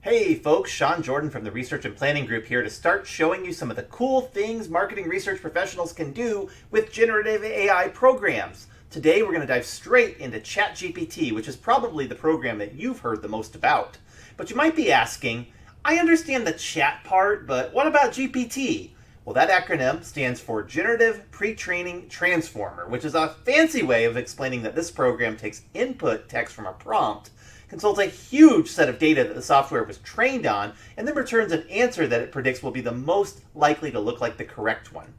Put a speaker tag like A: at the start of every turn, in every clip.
A: Hey folks, Sean Jordan from the Research and Planning Group here to start showing you some of the cool things marketing research professionals can do with generative AI programs. Today we're going to dive straight into ChatGPT, which is probably the program that you've heard the most about. But you might be asking, I understand the chat part, but what about GPT? Well, that acronym stands for Generative Pre-training Transformer, which is a fancy way of explaining that this program takes input text from a prompt, consults a huge set of data that the software was trained on, and then returns an answer that it predicts will be the most likely to look like the correct one.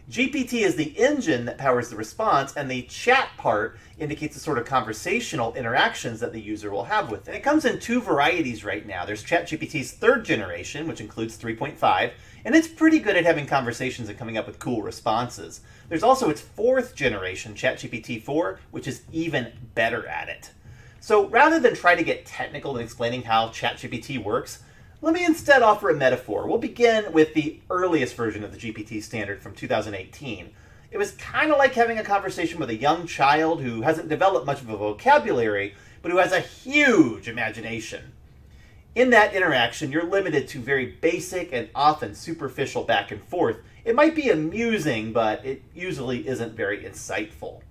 A: GPT is the engine that powers the response, and the chat part indicates the sort of conversational interactions that the user will have with it. And it comes in two varieties right now. There's ChatGPT's third generation, which includes 3.5, and it's pretty good at having conversations and coming up with cool responses. There's also its fourth generation, ChatGPT 4, which is even better at it. So rather than try to get technical in explaining how ChatGPT works, let me instead offer a metaphor. We'll begin with the earliest version of the GPT standard from 2018. It was kind of like having a conversation with a young child who hasn't developed much of a vocabulary, but who has a huge imagination. In that interaction, you're limited to very basic and often superficial back and forth. It might be amusing, but it usually isn't very insightful.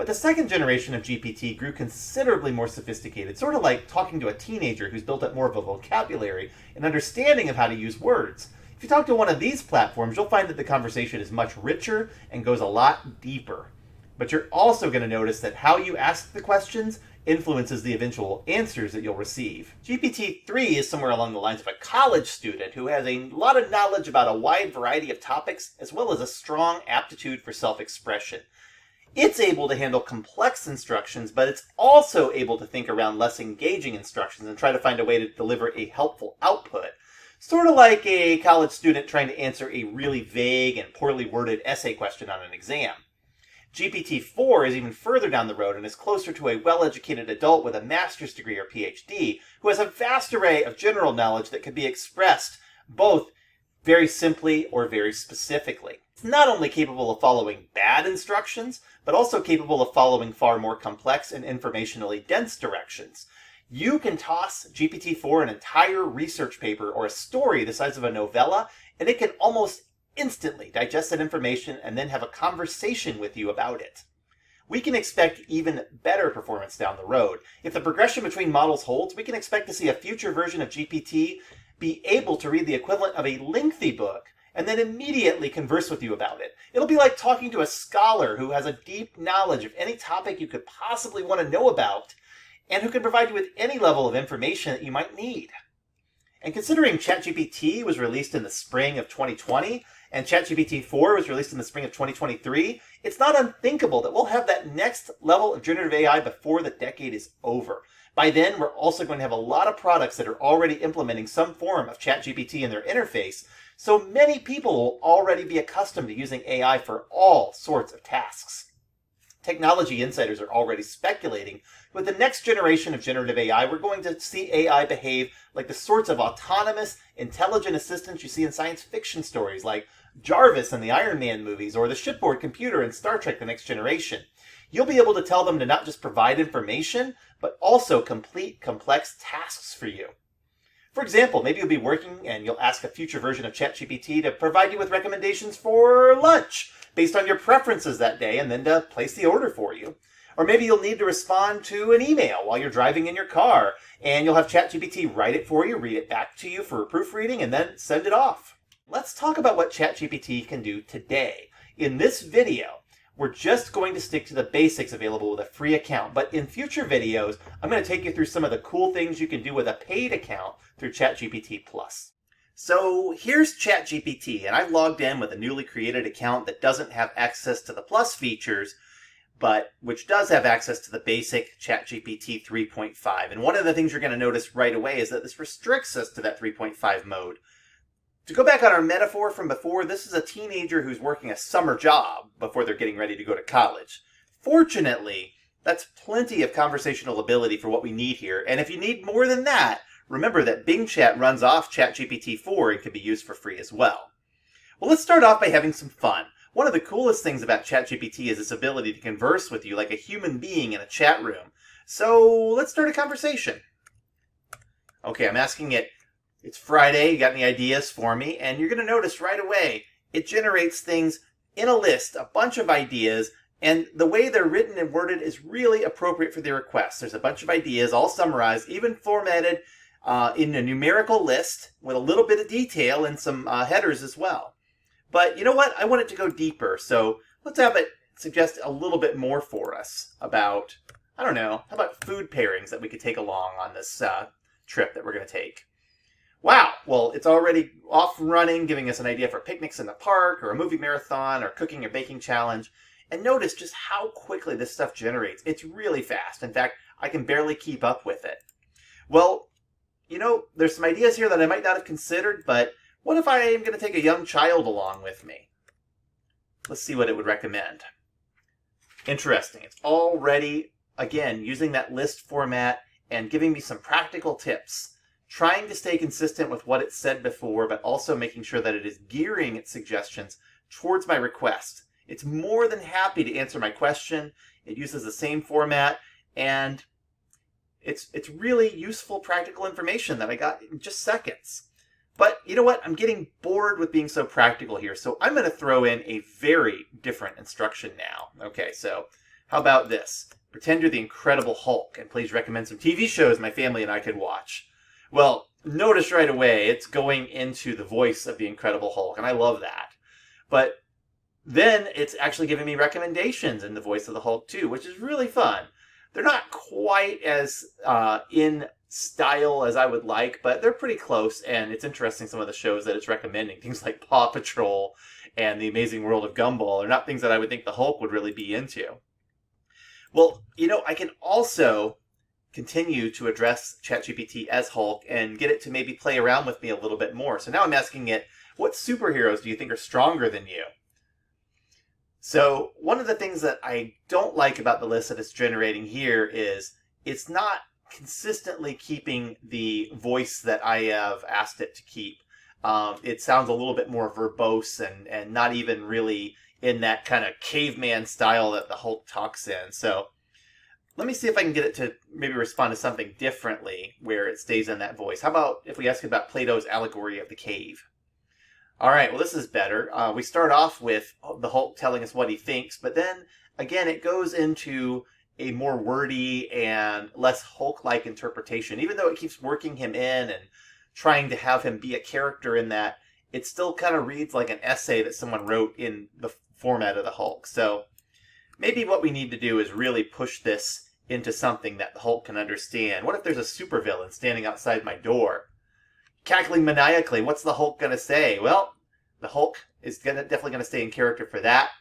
A: But the second generation of GPT grew considerably more sophisticated, sort of like talking to a teenager who's built up more of a vocabulary and understanding of how to use words. If you talk to one of these platforms, you'll find that the conversation is much richer and goes a lot deeper. But you're also going to notice that how you ask the questions influences the eventual answers that you'll receive. GPT-3 is somewhere along the lines of a college student who has a lot of knowledge about a wide variety of topics, as well as a strong aptitude for self-expression. It's able to handle complex instructions, but it's also able to think around less engaging instructions and try to find a way to deliver a helpful output. Sort of like a college student trying to answer a really vague and poorly worded essay question on an exam. GPT-4 is even further down the road and is closer to a well-educated adult with a master's degree or PhD who has a vast array of general knowledge that can be expressed both very simply or very specifically. It's not only capable of following bad instructions, but also capable of following far more complex and informationally dense directions. You can toss GPT-4 an entire research paper or a story the size of a novella, and it can almost instantly digest that information and then have a conversation with you about it. We can expect even better performance down the road. If the progression between models holds, we can expect to see a future version of GPT be able to read the equivalent of a lengthy book and then immediately converse with you about it. It'll be like talking to a scholar who has a deep knowledge of any topic you could possibly want to know about, and who can provide you with any level of information that you might need. And considering ChatGPT was released in the spring of 2020, and ChatGPT 4 was released in the spring of 2023, it's not unthinkable that we'll have that next level of generative AI before the decade is over. By then, we're also going to have a lot of products that are already implementing some form of ChatGPT in their interface, so many people will already be accustomed to using AI for all sorts of tasks. Technology insiders are already speculating with the next generation of generative AI, we're going to see AI behave like the sorts of autonomous, intelligent assistants you see in science fiction stories like Jarvis in the Iron Man movies or the shipboard computer in Star Trek The Next Generation. You'll be able to tell them to not just provide information, but also complete complex tasks for you. For example, maybe you'll be working and you'll ask a future version of ChatGPT to provide you with recommendations for lunch based on your preferences that day and then to place the order for you. Or maybe you'll need to respond to an email while you're driving in your car and you'll have ChatGPT write it for you, read it back to you for proofreading, and then send it off. Let's talk about what ChatGPT can do today. In this video, we're just going to stick to the basics available with a free account, but in future videos, I'm going to take you through some of the cool things you can do with a paid account through ChatGPT Plus. So here's ChatGPT, and I've logged in with a newly created account that doesn't have access to the Plus features, but which does have access to the basic ChatGPT 3.5. And one of the things you're going to notice right away is that this restricts us to that 3.5 mode. To go back on our metaphor from before, this is a teenager who's working a summer job before they're getting ready to go to college. Fortunately, that's plenty of conversational ability for what we need here. And if you need more than that, remember that Bing Chat runs off ChatGPT 4 and can be used for free as well. Well, let's start off by having some fun. One of the coolest things about ChatGPT is its ability to converse with you like a human being in a chat room. So let's start a conversation. Okay, I'm asking it, it's Friday, you got any ideas for me? And you're going to notice right away, it generates things in a list, a bunch of ideas, and the way they're written and worded is really appropriate for the request. There's a bunch of ideas all summarized, even formatted in a numerical list with a little bit of detail and some headers as well. But you know what? I want it to go deeper, so let's have it suggest a little bit more for us about, I don't know, how about food pairings that we could take along on this trip that we're going to take. Wow, well, it's already off and running, giving us an idea for picnics in the park, or a movie marathon, or cooking or baking challenge. And notice just how quickly this stuff generates. It's really fast. In fact, I can barely keep up with it. Well, you know, there's some ideas here that I might not have considered, but what if I am going to take a young child along with me? Let's see what it would recommend. Interesting. It's already, again, using that list format and giving me some practical tips. Trying to stay consistent with what it said before, but also making sure that it is gearing its suggestions towards my request. It's more than happy to answer my question. It uses the same format, and it's really useful, practical information that I got in just seconds. But you know what? I'm getting bored with being so practical here, so I'm going to throw in a very different instruction now. Okay, so how about this? Pretend you're the Incredible Hulk, and please recommend some TV shows my family and I could watch. Well, notice right away it's going into the voice of the Incredible Hulk, and I love that. But then it's actually giving me recommendations in the voice of the Hulk too, which is really fun. They're not quite as in style as I would like, but they're pretty close, and it's interesting some of the shows that it's recommending. Things like Paw Patrol and The Amazing World of Gumball are not things that I would think the Hulk would really be into. Well, you know, I can also continue to address ChatGPT as Hulk and get it to maybe play around with me a little bit more. So now I'm asking it, what superheroes do you think are stronger than you? So one of the things that I don't like about the list that it's generating here is it's not consistently keeping the voice that I have asked it to keep. It sounds a little bit more verbose and not even really in that kind of caveman style that the Hulk talks in. So let me see if I can get it to maybe respond to something differently where it stays in that voice. How about if we ask about Plato's allegory of the cave? All right, well, this is better. We start off with the Hulk telling us what he thinks, but then, again, it goes into a more wordy and less Hulk-like interpretation. Even though it keeps working him in and trying to have him be a character in that, it still kind of reads like an essay that someone wrote in the format of the Hulk. So maybe what we need to do is really push this into something that the Hulk can understand. What if there's a supervillain standing outside my door, cackling maniacally? What's the Hulk going to say? Well, the Hulk is definitely going to stay in character for that.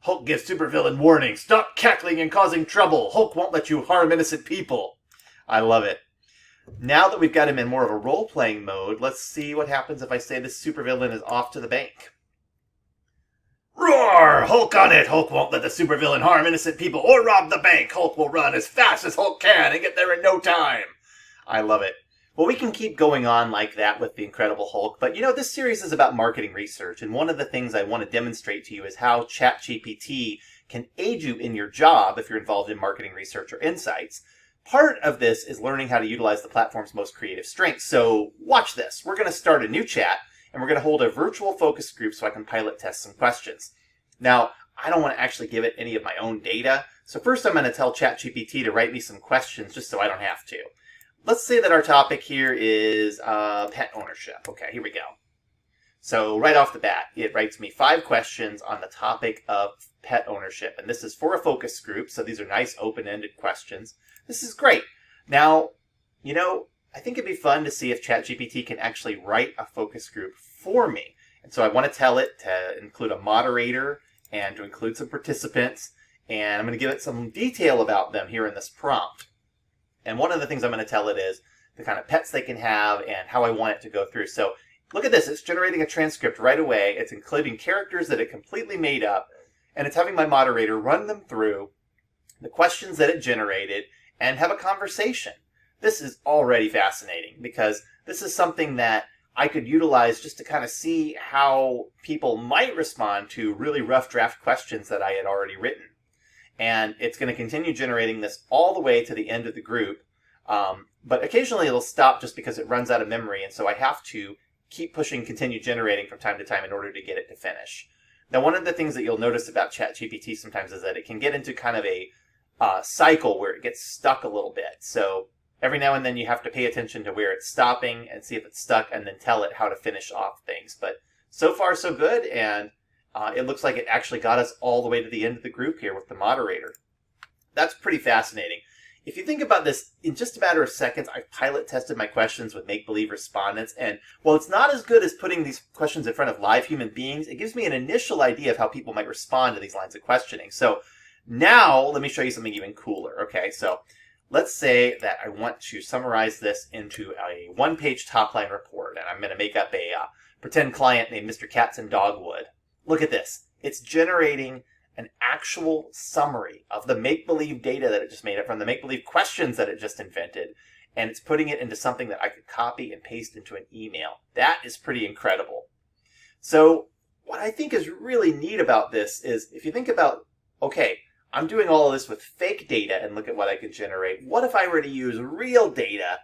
A: Hulk gives supervillain warning. Stop cackling and causing trouble. Hulk won't let you harm innocent people. I love it. Now that we've got him in more of a role-playing mode, let's see what happens if I say this supervillain is off to the bank. Roar! Hulk on it! Hulk won't let the supervillain harm innocent people or rob the bank. Hulk will run as fast as Hulk can and get there in no time. I love it. Well, we can keep going on like that with the Incredible Hulk, but you know, this series is about marketing research, and one of the things I want to demonstrate to you is how ChatGPT can aid you in your job if you're involved in marketing research or insights. Part of this is learning how to utilize the platform's most creative strengths. So watch this. We're going to start a new chat, and we're going to hold a virtual focus group so I can pilot test some questions. Now, I don't want to actually give it any of my own data, so first I'm going to tell ChatGPT to write me some questions just so I don't have to. Let's say that our topic here is pet ownership. Okay, here we go. So right off the bat, it writes me 5 questions on the topic of pet ownership. And this is for a focus group, so these are nice open-ended questions. This is great. Now, you know, I think it'd be fun to see if ChatGPT can actually write a focus group for me. And so I want to tell it to include a moderator and to include some participants. And I'm going to give it some detail about them here in this prompt. And one of the things I'm going to tell it is the kind of pets they can have and how I want it to go through. So look at this. It's generating a transcript right away. It's including characters that it completely made up. And it's having my moderator run them through the questions that it generated and have a conversation. This is already fascinating because this is something that I could utilize just to kind of see how people might respond to really rough draft questions that I had already written. And it's going to continue generating this all the way to the end of the group. But occasionally it'll stop just because it runs out of memory, and so I have to keep pushing continue generating from time to time in order to get it to finish. Now, one of the things that you'll notice about ChatGPT sometimes is that it can get into kind of a cycle where it gets stuck a little bit. So every now and then you have to pay attention to where it's stopping and see if it's stuck and then tell it how to finish off things. But so far so good, and it looks like it actually got us all the way to the end of the group here with the moderator. That's pretty fascinating. If you think about this, in just a matter of seconds, I've pilot tested my questions with make-believe respondents, and while it's not as good as putting these questions in front of live human beings, it gives me an initial idea of how people might respond to these lines of questioning. So now, let me show you something even cooler. Okay, so let's say that I want to summarize this into a one-page top-line report, and I'm going to make up a pretend client named Mr. Katz in Dogwood. Look at this. It's generating an actual summary of the make-believe data that it just made up from the make-believe questions that it just invented, and it's putting it into something that I could copy and paste into an email. That is pretty incredible. So what I think is really neat about this is if you think about, okay, I'm doing all of this with fake data and look at what I can generate. What if I were to use real data?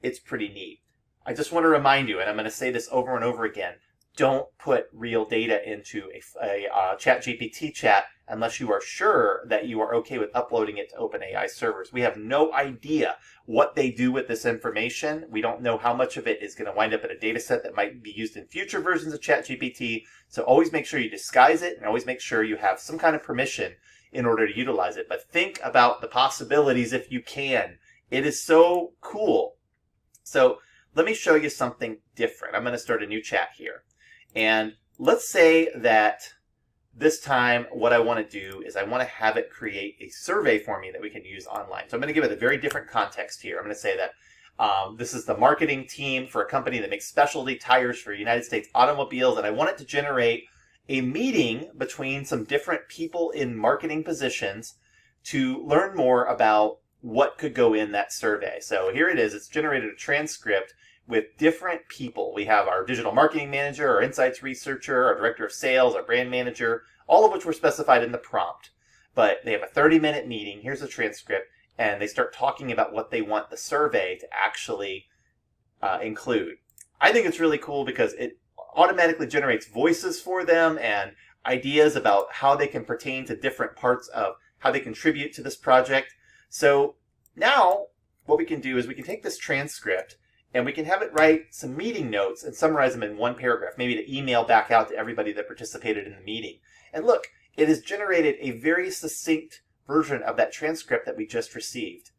A: It's pretty neat. I just want to remind you, and I'm going to say this over and over again, don't put real data into a ChatGPT chat unless you are sure that you are okay with uploading it to OpenAI servers. We have no idea what they do with this information. We don't know how much of it is going to wind up in a data set that might be used in future versions of ChatGPT. So always make sure you disguise it and always make sure you have some kind of permission in order to utilize it. But think about the possibilities if you can. It is so cool. So let me show you something different. I'm going to start a new chat here. And let's say that this time what I want to do is I want to have it create a survey for me that we can use online. So I'm going to give it a very different context here. I'm going to say that this is the marketing team for a company that makes specialty tires for United States automobiles, and I want it to generate a meeting between some different people in marketing positions to learn more about what could go in that survey. So here it is. It's generated a transcript with different people. We have our digital marketing manager, our insights researcher, our director of sales, our brand manager, all of which were specified in the prompt. But they have a 30-minute meeting. Here's a transcript, and they start talking about what they want the survey to actually include. I think it's really cool because it automatically generates voices for them and ideas about how they can pertain to different parts of how they contribute to this project. So now what we can do is we can take this transcript and we can have it write some meeting notes and summarize them in one paragraph, maybe to email back out to everybody that participated in the meeting. And look, it has generated a very succinct version of that transcript that we just received.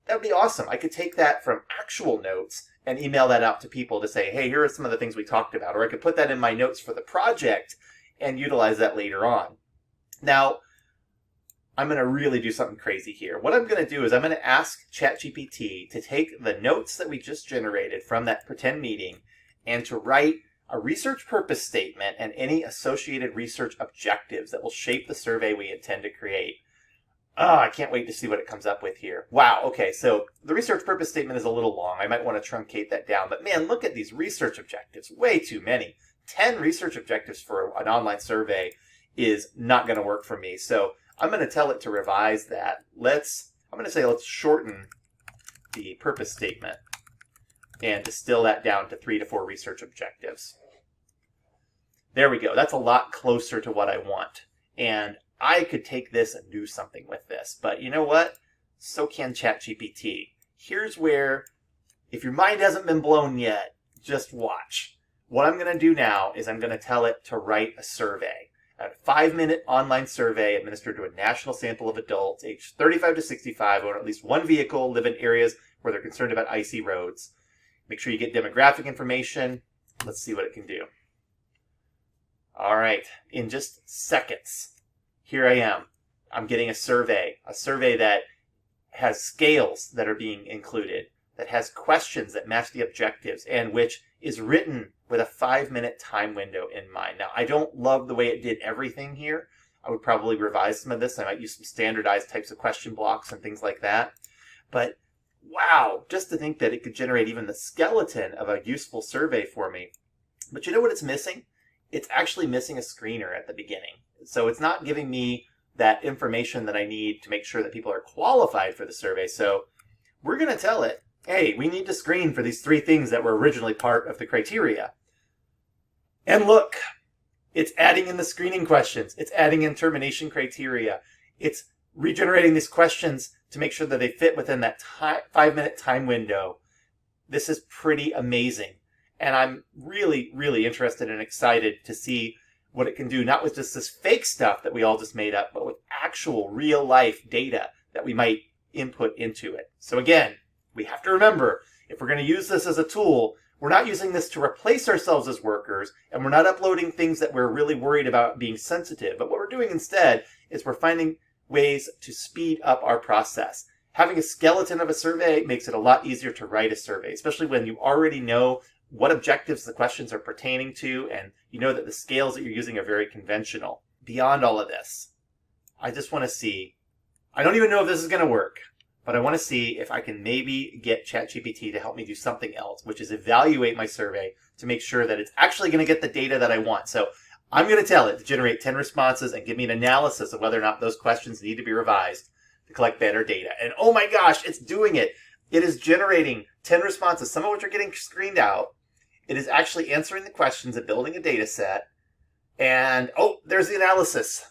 A: That would be awesome. I could take that from actual notes and email that out to people to say, hey, here are some of the things we talked about. Or I could put that in my notes for the project and utilize that later on. Now, I'm going to really do something crazy here. What I'm going to do is I'm going to ask ChatGPT to take the notes that we just generated from that pretend meeting and to write a research purpose statement and any associated research objectives that will shape the survey we intend to create. I can't wait to see what it comes up with here. Wow, okay, so the research purpose statement is a little long. I might want to truncate that down. But man, look at these research objectives. Way too many. 10 research objectives for an online survey is not going to work for me. So I'm going to tell it to revise that. I'm going to say let's shorten the purpose statement and distill that down to 3 to 4 research objectives. There we go. That's a lot closer to what I want. And I could take this and do something with this. But you know what? So can ChatGPT. Here's where, if your mind hasn't been blown yet, just watch. What I'm going to do now is I'm going to tell it to write a survey. A 5-minute online survey administered to a national sample of adults aged 35 to 65 who own at least one vehicle, live in areas where they're concerned about icy roads. Make sure you get demographic information. Let's see what it can do. All right, in just seconds, here I am. I'm getting a survey that has scales that are being included, that has questions that match the objectives, and which is written with a 5-minute time window in mind. Now, I don't love the way it did everything here. I would probably revise some of this. I might use some standardized types of question blocks and things like that. But wow, just to think that it could generate even the skeleton of a useful survey for me. But you know what it's missing? It's actually missing a screener at the beginning. So it's not giving me that information that I need to make sure that people are qualified for the survey. So we're going to tell it, hey, we need to screen for these 3 things that were originally part of the criteria. And look, it's adding in the screening questions. It's adding in termination criteria. It's regenerating these questions to make sure that they fit within that 5-minute time window. This is pretty amazing. And I'm really, really interested and excited to see what it can do, not with just this fake stuff that we all just made up, but with actual real life data that we might input into it. So again, we have to remember, if we're going to use this as a tool, we're not using this to replace ourselves as workers, and we're not uploading things that we're really worried about being sensitive. But what we're doing instead is we're finding ways to speed up our process. Having a skeleton of a survey makes it a lot easier to write a survey, especially when you already know what objectives the questions are pertaining to, and you know that the scales that you're using are very conventional. Beyond all of this, I just want to see, I don't even know if this is going to work, but I want to see if I can maybe get ChatGPT to help me do something else, which is evaluate my survey to make sure that it's actually going to get the data that I want. So I'm going to tell it to generate 10 responses and give me an analysis of whether or not those questions need to be revised to collect better data. And oh my gosh, it's doing it. It is generating 10 responses, some of which are getting screened out. It is actually answering the questions and building a data set. And oh, there's the analysis.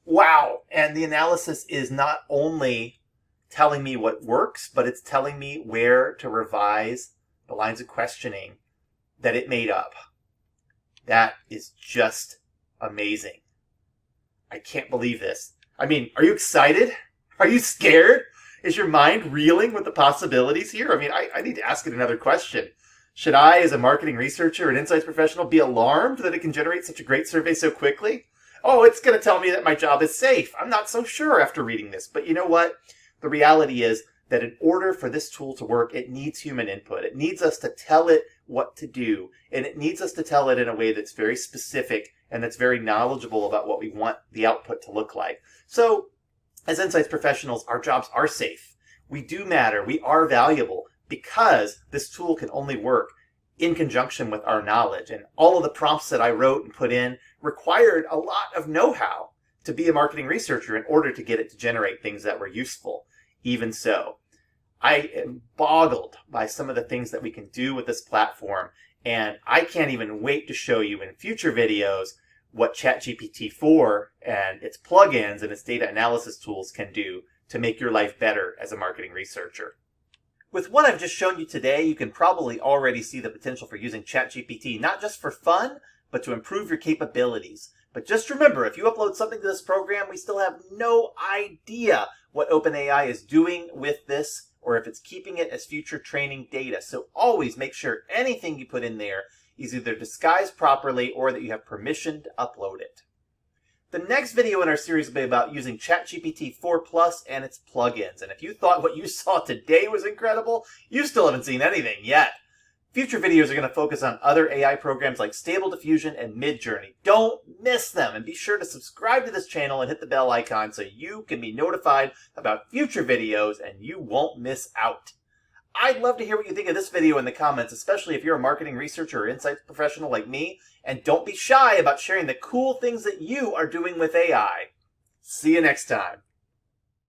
A: Wow. And the analysis is not only telling me what works, but it's telling me where to revise the lines of questioning that it made up. That is just amazing. I can't believe this. I mean, are you excited? Are you scared? Is your mind reeling with the possibilities here? I mean, I need to ask it another question. Should I, as a marketing researcher and insights professional, be alarmed that it can generate such a great survey so quickly? Oh, it's going to tell me that my job is safe. I'm not so sure after reading this. But you know what? The reality is that in order for this tool to work, it needs human input. It needs us to tell it what to do. And it needs us to tell it in a way that's very specific and that's very knowledgeable about what we want the output to look like. So, as insights professionals, our jobs are safe. We do matter. We are valuable because this tool can only work in conjunction with our knowledge. And all of the prompts that I wrote and put in required a lot of know-how to be a marketing researcher in order to get it to generate things that were useful. Even so, I am boggled by some of the things that we can do with this platform, and I can't even wait to show you in future videos what ChatGPT 4 and its plugins and its data analysis tools can do to make your life better as a marketing researcher. With what I've just shown you today, you can probably already see the potential for using ChatGPT, not just for fun, but to improve your capabilities. But just remember, if you upload something to this program, we still have no idea what OpenAI is doing with this, or if it's keeping it as future training data. So always make sure anything you put in there is either disguised properly or that you have permission to upload it. The next video in our series will be about using ChatGPT 4 Plus and its plugins. And if you thought what you saw today was incredible, you still haven't seen anything yet. Future videos are going to focus on other AI programs like Stable Diffusion and Midjourney. Don't miss them, and be sure to subscribe to this channel and hit the bell icon so you can be notified about future videos and you won't miss out. I'd love to hear what you think of this video in the comments, especially if you're a marketing researcher or insights professional like me, and don't be shy about sharing the cool things that you are doing with AI. See you next time.